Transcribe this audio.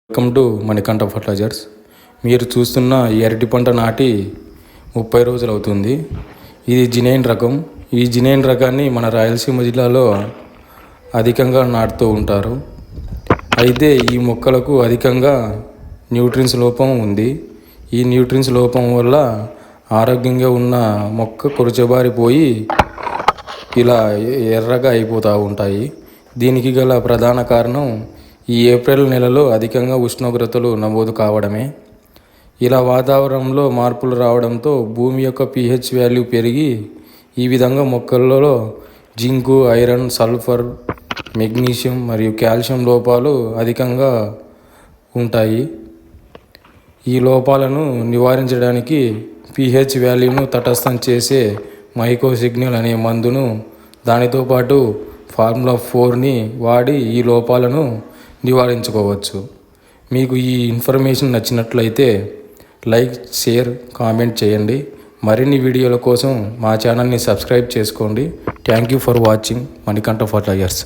Welcome to Manikanta fertilisers. మీరు చూస్తున్న ఈ అరటి పంట నాటి 30 రోజులు అవుతుంది. ఇది జినైన్ రకం. ఈ జినైన్ రకాన్ని మన రాయలసీమ జిల్లాలో అధికంగా నాటుతూ ఉంటారు. అయితే ఈ మొక్కలకు అధికంగా న్యూట్రియన్స్ లోపం ఉంది. ఈ న్యూట్రియన్స్ లోపం వల్ల ఆరోగ్యంగా ఉన్న మొక్క కొరచబారిపోయి ఇలా ఎర్రగా అయిపోతూ ఉంటాయి. దీనికి గల ప్రధాన కారణం ఈ ఏప్రిల్ నెలలో అధికంగా ఉష్ణోగ్రతలు నమోదు కావడమే. ఇలా వాతావరణంలో మార్పులు రావడంతో భూమి యొక్క pH వాల్యూ పెరిగి ఈ విధంగా మొక్కలలో జింకు, ఐరన్, సల్ఫర్, మెగ్నీషియం మరియు కాల్షియం లోపాలు అధికంగా ఉంటాయి. ఈ లోపాలను నివారించడానికి pH వాల్యూను తటస్థం చేసే మైకోసిగ్నల్ అనే మందును, దానితో పాటు ఫార్ములా 4ని వాడి ఈ లోపాలను నివారించుకోవచ్చు. మీకు ఈ ఇన్ఫర్మేషన్ నచ్చినట్లయితే లైక్, షేర్, కామెంట్ చేయండి. మరిన్ని వీడియోల కోసం మా ఛానల్ని సబ్స్క్రైబ్ చేసుకోండి. Thank you for watching Manikanta fertilisers.